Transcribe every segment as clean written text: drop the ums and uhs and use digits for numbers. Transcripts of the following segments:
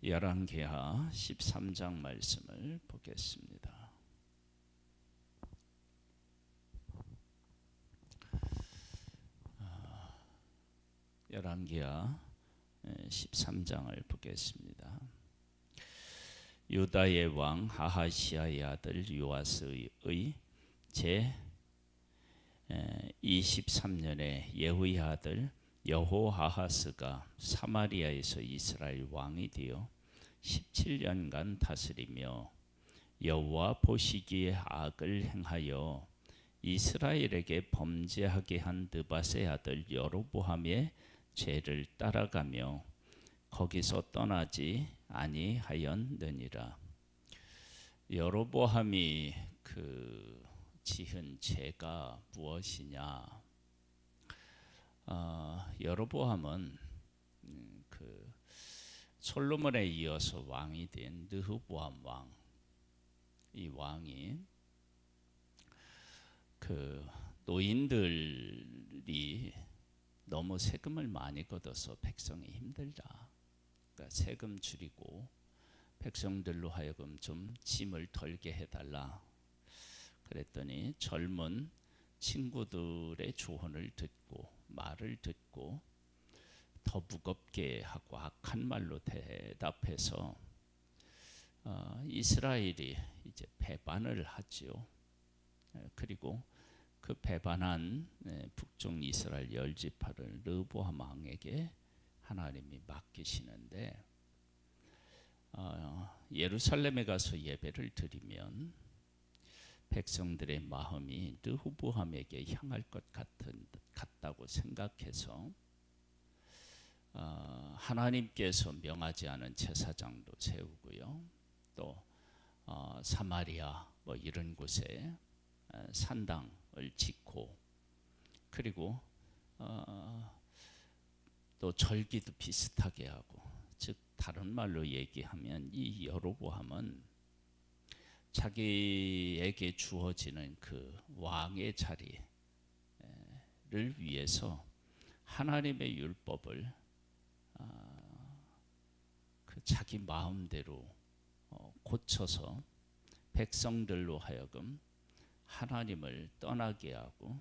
열왕기하 13장 말씀을 보겠습니다. 열왕기하 13장을 보겠습니다. 유다의 왕 아하시아의 아들 요아스의 제 23년에 예후의 아들 여호아하스가 사마리아에서 이스라엘 왕이 되어 17년간 다스리며 여호와 보시기에 악을 행하여 이스라엘에게 범죄하게 한 느밧의 아들 여로보암의 죄를 따라가며 거기서 떠나지 아니하였느니라. 여로보암이 지은 죄가 무엇이냐? 여로보암은 솔로몬에 이어서 왕이 된 르호보암 왕, 이 왕이 노인들이 너무 세금을 많이 걷어서 백성이 힘들다. 그러니까 세금 줄이고 백성들로 하여금 좀 짐을 덜게 해달라. 그랬더니 젊은 친구들의 조언을 듣고 말을 듣고 더 무겁게 하고 악한 말로 대답해서 이스라엘이 이제 배반을 하지요. 그리고 그 배반한 북쪽 이스라엘 10지파를 르호보암 왕에게 하나님이 맡기시는데, 예루살렘에 가서 예배를 드리면 백성들의 마음이 르호보암에게 향할 것 같다고 생각해서 하나님께서 명하지 않은 제사장도 세우고요. 또 사마리아 이런 곳에 산당을 짓고, 그리고 또 절기도 비슷하게 하고, 즉 다른 말로 얘기하면 이 여로보암은 자기에게 주어지는 그 왕의 자리를 위해서 하나님의 율법을 자기 마음대로 고쳐서 백성들로 하여금 하나님을 떠나게 하고,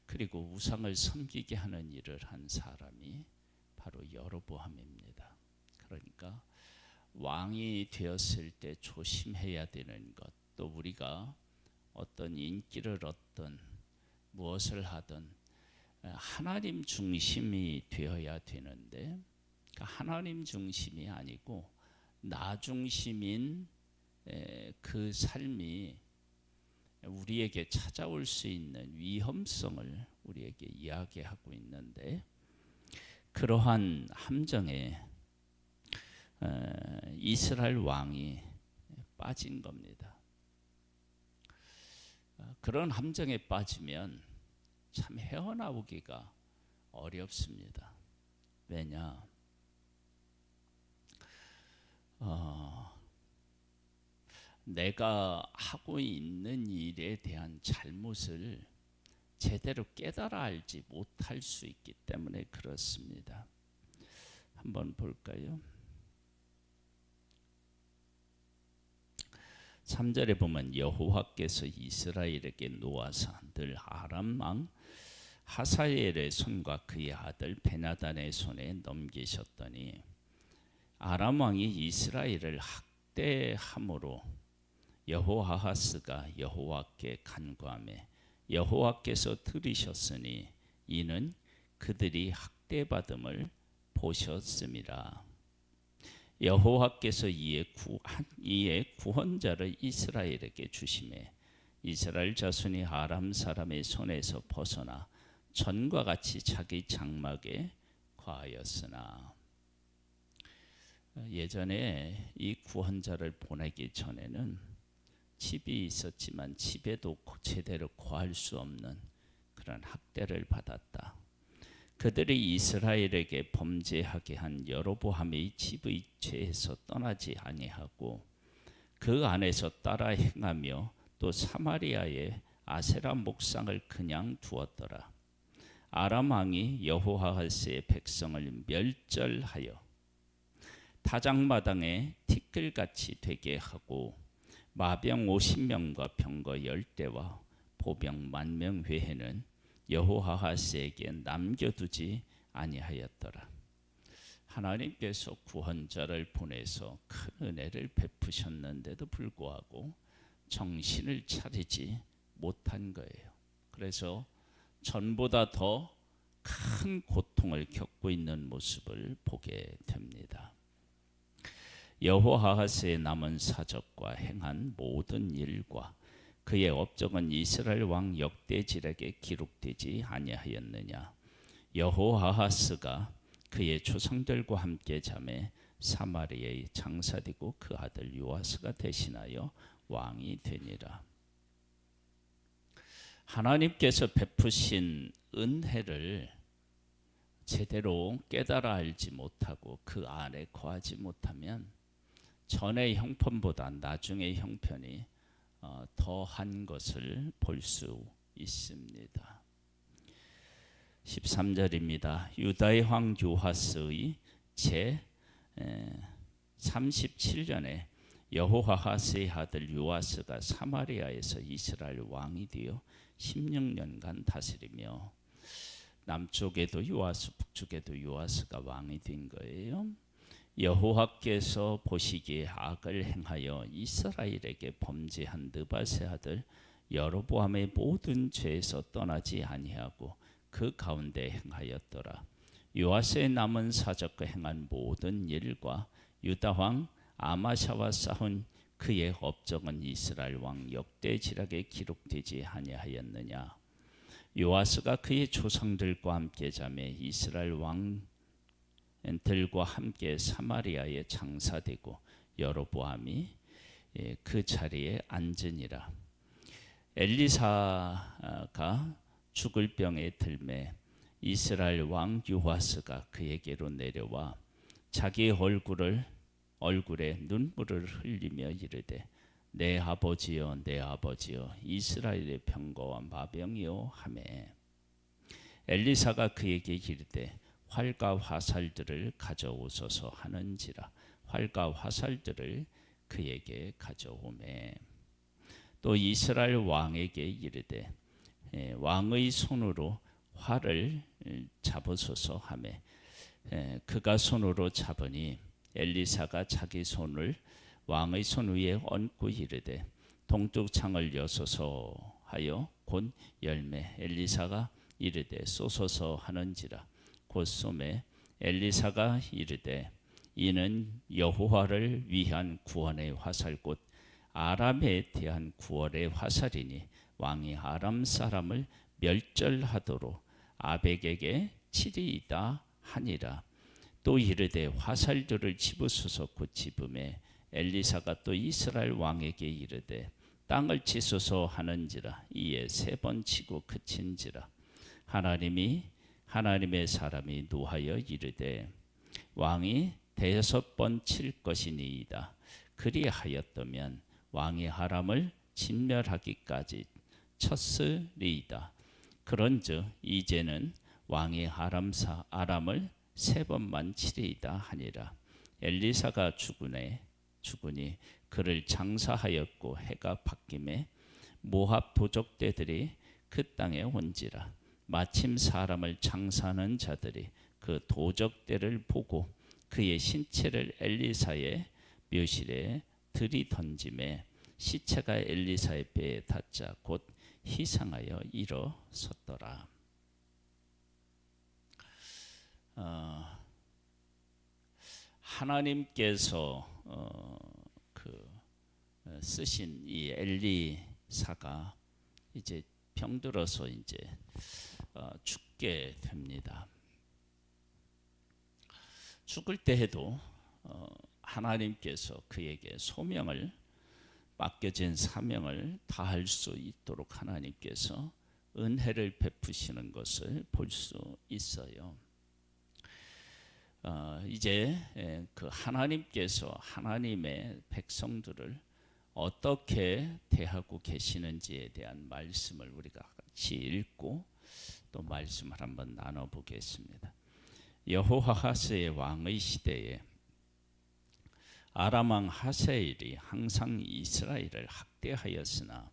그리고 우상을 섬기게 하는 일을 한 사람이 바로 여로보암입니다. 그러니까 왕이 되었을 때 조심해야 되는 것, 또 우리가 어떤 인기를 얻든 무엇을 하든 하나님 중심이 되어야 되는데, 하나님 중심이 아니고 나 중심인 그 삶이 우리에게 찾아올 수 있는 위험성을 우리에게 이야기하고 있는데, 그러한 함정에 이스라엘 왕이 빠진 겁니다. 그런 함정에 빠지면 참 헤어나오기가 어렵습니다. 왜냐? 내가 하고 있는 일에 대한 잘못을 제대로 깨달아 알지 못할 수 있기 때문에 그렇습니다. 한번 볼까요? 3절에 보면 여호와께서 이스라엘에게 노하사 늘 아람 왕 하사엘의 손과 그의 아들 베나단의 손에 넘기셨더니 아람 왕이 이스라엘을 학대함으로 여호아하스가 여호와께 간구하매 여호와께서 들으셨으니 이는 그들이 학대받음을 보셨음이라. 여호와께서 이에 구원자를 이스라엘에게 주시매 이스라엘 자손이 아람 사람의 손에서 벗어나 전과 같이 자기 장막에 거하였으나, 예전에 이 구원자를 보내기 전에는 집이 있었지만 집에도 제대로 거할 수 없는 그런 학대를 받았다. 그들이 이스라엘에게 범죄하게 한 여로보암의 집의 죄에서 떠나지 아니하고 그 안에서 따라 행하며 또 사마리아의 아세라 목상을 그냥 두었더라. 아람 왕이 여호아하스의 백성을 멸절하여 타작마당에 티끌같이 되게 하고 마병 50명과 병거 10대와 보병 10,000명 외에는 여호아하스에게 남겨두지 아니하였더라. 하나님께서 구원자를 보내서 큰 은혜를 베푸셨는데도 불구하고 정신을 차리지 못한 거예요. 그래서 전보다 더 큰 고통을 겪고 있는 모습을 보게 됩니다. 여호아하스의 남은 사적과 행한 모든 일과 그의 업적은 이스라엘 왕 역대지략에 기록되지 아니하였느냐. 여호아하스가 그의 조상들과 함께 잠에 사마리아에 장사되고 그 아들 요아스가 대신하여 왕이 되니라. 하나님께서 베푸신 은혜를 제대로 깨달아 알지 못하고 그 안에 거하지 못하면 전의 형편보다 나중의 형편이 더한 것을 볼 수 있습니다. 13절입니다. 유다의 왕 요아스의 제 37년에 여호아하스의 아들 요아스가 사마리아에서 이스라엘 왕이 되어 16년간 다스리며, 남쪽에도 요아스, 북쪽에도 요아스가 왕이 된 거예요. 여호와께서 보시기에 악을 행하여 이스라엘에게 범죄한 느밧의 아들 여로보암의 모든 죄에서 떠나지 아니하고 그 가운데 행하였더라. 요아스의 남은 사적과 행한 모든 일과 유다 왕 아마샤와 싸운 그의 업적은 이스라엘 왕 역대지략에 기록되지 아니하였느냐. 요아스가 그의 조상들과 함께 잠에 이스라엘 왕들과 함께 사마리아에 장사되고 여로보암이 그 자리에 앉으니라. 엘리사가 죽을 병에 들매 이스라엘 왕 요아스가 그에게로 내려와 자기의 얼굴에 눈물을 흘리며 이르되 내 아버지여 내 아버지여 이스라엘의 병거와 마병이요 하매, 엘리사가 그에게 이르되 활과 화살들을 가져오소서 하는지라. 활과 화살들을 그에게 가져오매, 또 이스라엘 왕에게 이르되 왕의 손으로 활을 잡으소서 하매, 그가 손으로 잡으니 엘리사가 자기 손을 왕의 손 위에 얹고 이르되 동쪽 창을 여소서 하여 곧 열매, 엘리사가 이르되 쏘소서 하는지라. 곧 쏘매 엘리사가 이르되 이는 여호와를 위한 구원의 화살 곧 아람에 대한 구원의 화살이니 왕이 아람 사람을 멸절하도록 아벡에게 치리이다 하니라. 또 이르되 화살들을 집으소서. 곧 집음에 엘리사가 또 이스라엘 왕에게 이르되 땅을 치소서 하는지라. 이에 3번 치고 그친지라. 하나님의 사람이 노하여 이르되 왕이 5번 칠 것이니이다. 그리하였다면 왕이 아람을 진멸하기까지 쳤으리이다. 그런즉 이제는 왕이 아람을 3번만 치리이다 하니라. 엘리사가 죽으니 그를 장사하였고 해가 바뀜에 모압 도적대들이 그 땅에 온지라. 마침 사람을 장사하는 자들이 그 도적대를 보고 그의 신체를 엘리사의 묘실에 들이던짐에 시체가 엘리사의 배에 닿자 곧 희상하여 일어섰더라. 하나님께서 쓰신 이 엘리사가 이제 병들어서 이제 죽게 됩니다. 죽을 때에도 하나님께서 그에게 소명을 맡겨진 사명을 다할 수 있도록 하나님께서 은혜를 베푸시는 것을 볼 수 있어요. 이제 그 하나님께서 하나님의 백성들을 어떻게 대하고 계시는지에 대한 말씀을 우리가 같이 읽고 또 말씀을 한번 나눠보겠습니다. 여호아하스의 왕의 시대에 아람 왕 하사엘이 항상 이스라엘을 학대하였으나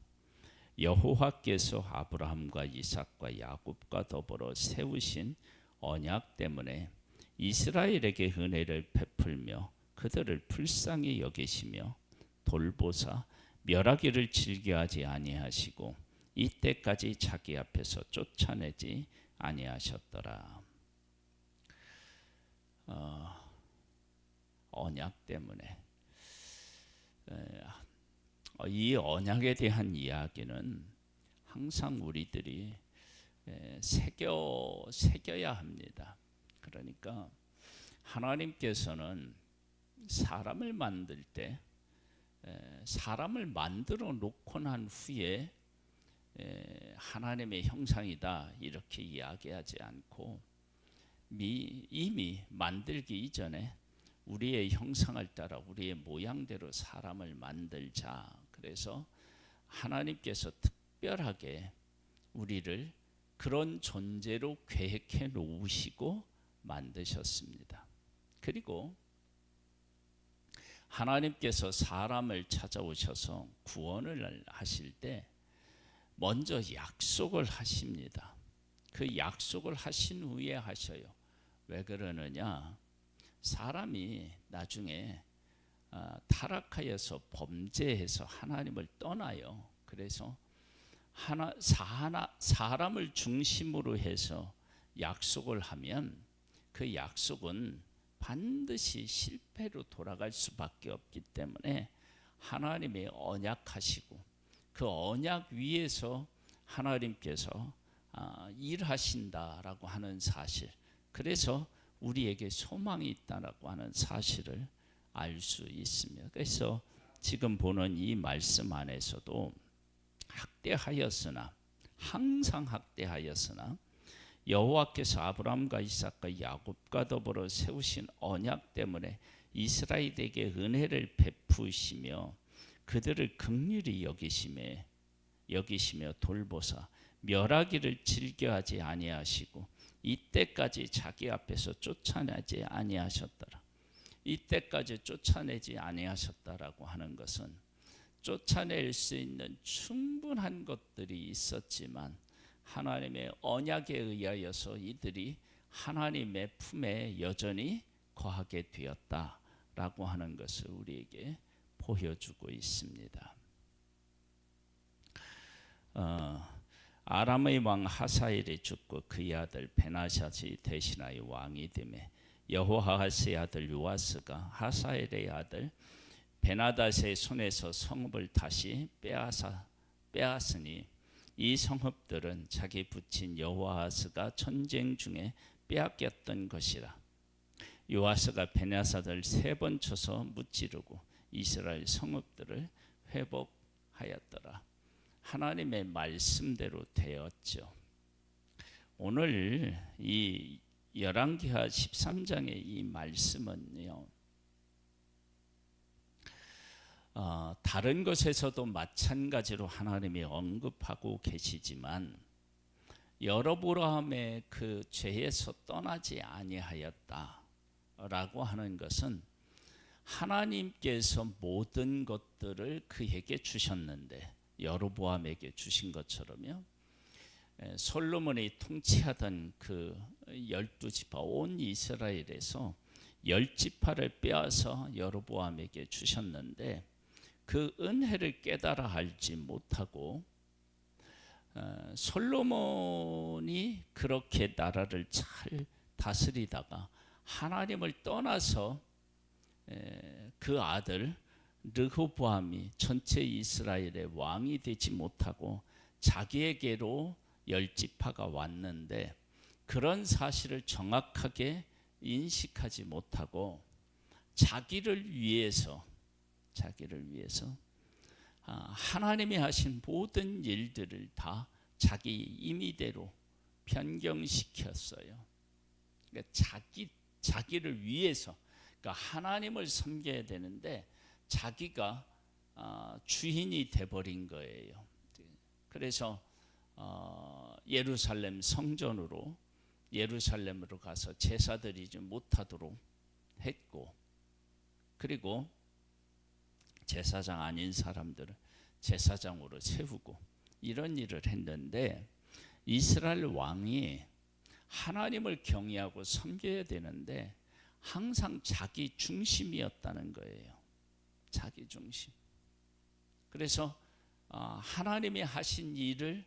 여호와께서 아브라함과 이삭과 야곱과 더불어 세우신 언약 때문에 이스라엘에게 은혜를 베풀며 그들을 불쌍히 여기시며 돌보사 멸하기를 즐겨하지 아니하시고 이때까지 자기 앞에서 쫓아내지 아니하셨더라. 언약 때문에 이 언약에 대한 이야기는 항상 우리들이 새겨야 합니다. 그러니까 하나님께서는 사람을 만들 때 사람을 만들어 놓고 난 후에 하나님의 형상이다 이렇게 이야기하지 않고 이미 만들기 이전에 우리의 형상을 따라 우리의 모양대로 사람을 만들자. 그래서 하나님께서 특별하게 우리를 그런 존재로 계획해 놓으시고 만드셨습니다. 그리고 하나님께서 사람을 찾아오셔서 구원을 하실 때 먼저 약속을 하십니다. 그 약속을 하신 후에 하셔요. 왜 그러느냐? 사람이 나중에 타락하여서 범죄해서 하나님을 떠나요. 그래서 사람을 중심으로 해서 약속을 하면 그 약속은 반드시 실패로 돌아갈 수밖에 없기 때문에 하나님의 언약하시고 그 언약 위에서 하나님께서 일하신다라고 하는 사실, 그래서 우리에게 소망이 있다라고 하는 사실을 알 수 있습니다. 그래서 지금 보는 이 말씀 안에서도 학대하였으나, 항상 학대하였으나 여호와께서 아브라함과 이삭과 야곱과 더불어 세우신 언약 때문에 이스라엘에게 은혜를 베푸시며 그들을 긍휼히 여기시며 돌보사 멸하기를 즐겨하지 아니하시고 이때까지 자기 앞에서 쫓아내지 아니하셨더라. 이때까지 쫓아내지 아니하셨다라고 하는 것은 쫓아낼 수 있는 충분한 것들이 있었지만 하나님의 언약에 의하여서 이들이 하나님의 품에 여전히 거하게 되었다라고 하는 것을 우리에게 보여주고 있습니다. 아람의 왕 하사엘이 죽고 그의 아들 베나샷이 대신하여 왕이 되매 여호아하스의 아들 요아스가 하사엘의 아들 베나닷의 손에서 성읍을 다시 빼앗으니 이 성읍들은 자기 부친 여호아하스가 전쟁 중에 빼앗겼던 것이라. 요아스가 베나닷을 3번 쳐서 무찌르고 이스라엘 성읍들을 회복하였더라. 하나님의 말씀대로 되었죠. 오늘 이 열왕기하 13장의 이 말씀은요, 다른 것에서도 마찬가지로 하나님이 언급하고 계시지만 여로보암의 그 죄에서 떠나지 아니하였다라고 하는 것은 하나님께서 모든 것들을 그에게 주셨는데, 여로보암에게 주신 것처럼요, 솔로몬이 통치하던 그 12지파 온 이스라엘에서 10지파를 빼앗아 여로보암에게 주셨는데 그 은혜를 깨달아 알지 못하고 솔로몬이 그렇게 나라를 잘 다스리다가 하나님을 떠나서 그 아들 르호보암이 전체 이스라엘의 왕이 되지 못하고 자기에게로 10지파가 왔는데 그런 사실을 정확하게 인식하지 못하고 자기를 위해서 하나님이 하신 모든 일들을 다 자기 임의대로 변경시켰어요. 그러니까 자기를 위해서, 그러니까 하나님을 섬겨야 되는데 자기가 주인이 돼버린 거예요. 그래서 예루살렘으로 가서 제사 드리지 못하도록 했고, 그리고 제사장 아닌 사람들을 제사장으로 세우고 이런 일을 했는데, 이스라엘 왕이 하나님을 경외하고 섬겨야 되는데 항상 자기 중심이었다는 거예요. 자기 중심. 그래서 하나님이 하신 일을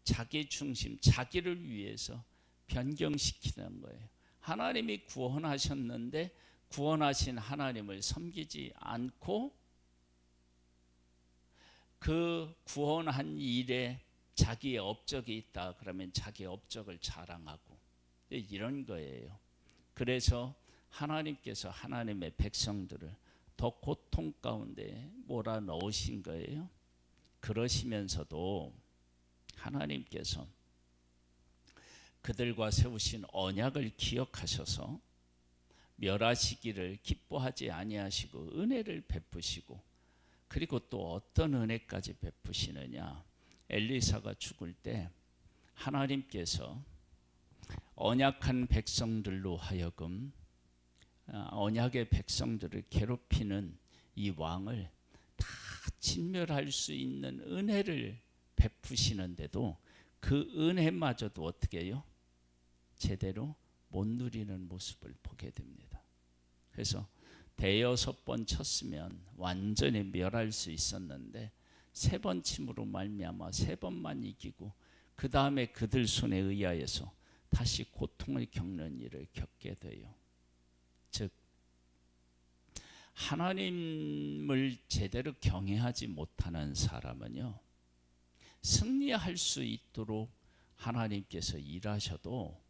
자기 중심, 자기를 위해서 변경시키는 거예요. 하나님이 구원하셨는데 구원하신 하나님을 섬기지 않고 그 구원한 일에 자기의 업적이 있다 그러면 자기의 업적을 자랑하고 이런 거예요. 그래서 하나님께서 하나님의 백성들을 더 고통 가운데 몰아넣으신 거예요. 그러시면서도 하나님께서 그들과 세우신 언약을 기억하셔서 멸하시기를 기뻐하지 아니하시고 은혜를 베푸시고, 그리고 또 어떤 은혜까지 베푸시느냐, 엘리사가 죽을 때 하나님께서 언약한 백성들로 하여금 언약의 백성들을 괴롭히는 이 왕을 다 진멸할 수 있는 은혜를 베푸시는데도 그 은혜마저도 어떻게 해요? 제대로 못 누리는 모습을 보게 됩니다. 그래서 대여섯 번 쳤으면 완전히 멸할 수 있었는데 세 번 침으로 말미암아 세 번만 이기고 그 다음에 그들 손에 의하여서 다시 고통을 겪는 일을 겪게 돼요. 즉 하나님을 제대로 경외하지 못하는 사람은요, 승리할 수 있도록 하나님께서 일하셔도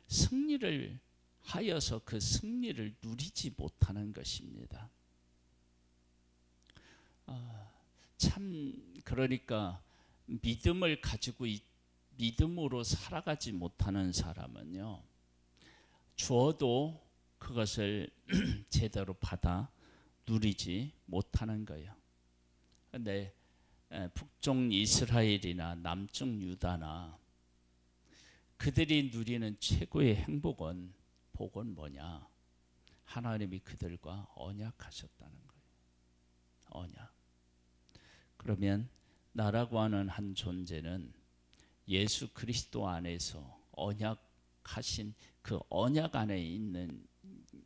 승리를 하여서 그 승리를 누리지 못하는 것입니다. 참 그러니까 믿음을 가지고 믿음으로 살아가지 못하는 사람은요, 주어도 그것을 제대로 받아 누리지 못하는 거예요. 그런데 북쪽 이스라엘이나 남쪽 유다나 그들이 누리는 최고의 행복은, 복은 뭐냐? 하나님이 그들과 언약하셨다는 거예요. 언약. 그러면 나라고 하는 한 존재는 예수 그리스도 안에서 언약하신 그 언약 안에 있는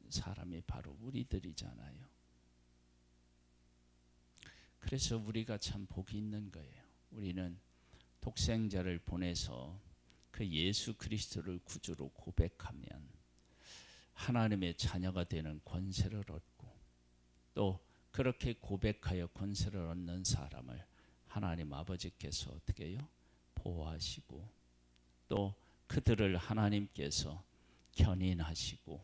사람이 바로 우리들이잖아요. 그래서 우리가 참 복이 있는 거예요. 우리는 독생자를 보내서 그 예수 그리스도를 구주로 고백하면 하나님의 자녀가 되는 권세를 얻고, 또 그렇게 고백하여 권세를 얻는 사람을 하나님 아버지께서 어떻게 해요? 보호하시고, 또 그들을 하나님께서 견인하시고,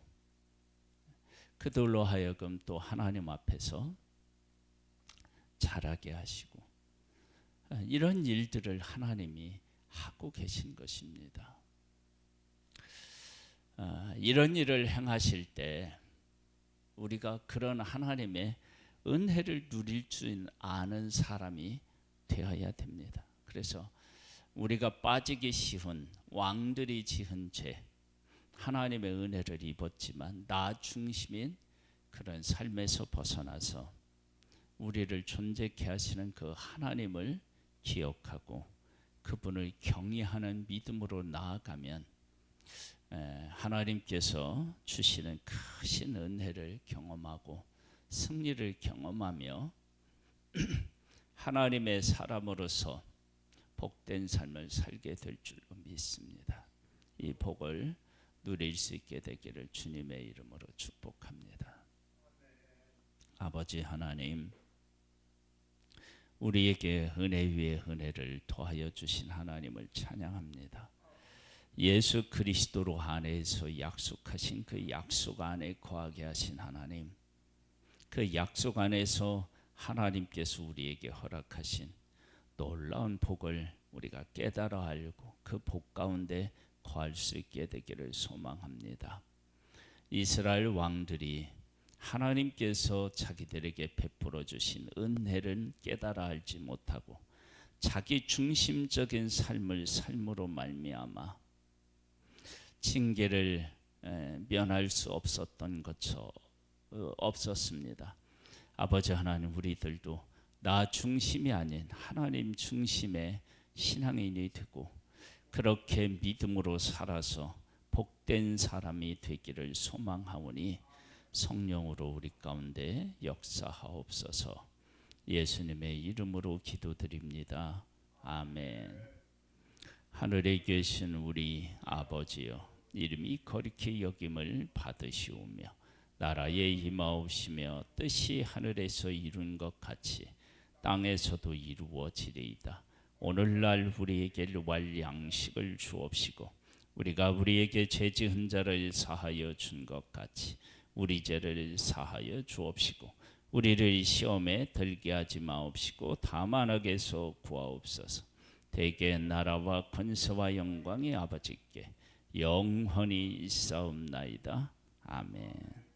그들로 하여금 또 하나님 앞에서 자라게 하시고, 이런 일들을 하나님이 하고 계신 것입니다. 이런 일을 행하실 때 우리가 그런 하나님의 은혜를 누릴 줄 아는 사람이 되어야 됩니다. 그래서 우리가 빠지기 쉬운 왕들이 지은 죄, 하나님의 은혜를 입었지만 나 중심인 그런 삶에서 벗어나서 우리를 존재케 하시는 그 하나님을 기억하고 그분을 경외하는 믿음으로 나아가면 하나님께서 주시는 크신 은혜를 경험하고 승리를 경험하며 하나님의 사람으로서 복된 삶을 살게 될 줄로 믿습니다. 이 복을 누릴 수 있게 되기를 주님의 이름으로 축복합니다. 아버지 하나님, 우리에게 은혜 위에 은혜를 더하여 주신 하나님을 찬양합니다. 예수 그리스도로 안에서 약속하신 그 약속 안에 거하게 하신 하나님, 그 약속 안에서 하나님께서 우리에게 허락하신 놀라운 복을 우리가 깨달아 알고 그 복 가운데 거할 수 있게 되기를 소망합니다. 이스라엘 왕들이 하나님께서 자기들에게 베풀어 주신 은혜를 깨달아 알지 못하고 자기 중심적인 삶을 삶으로 말미암아 징계를 면할 수 없었던 것처럼 없었습니다. 아버지 하나님, 우리들도 나 중심이 아닌 하나님 중심의 신앙인이 되고 그렇게 믿음으로 살아서 복된 사람이 되기를 소망하오니 성령으로 우리 가운데 역사하옵소서. 예수님의 이름으로 기도드립니다. 아멘. 하늘에 계신 우리 아버지여, 이름이 거룩히 여김을 받으시오며 나라에 임하옵시며 뜻이 하늘에서 이룬 것 같이 땅에서도 이루어지리이다. 오늘날 우리에게 일용할 양식을 주옵시고 우리가 우리에게 죄 지은 자를 사하여 준 것 같이 우리 죄를 사하여 주옵시고 우리를 시험에 들게 하지 마옵시고 다만 악에서 구하옵소서. 대개 나라와 권세와 영광이 아버지께 영원히 있사옵나이다. 아멘.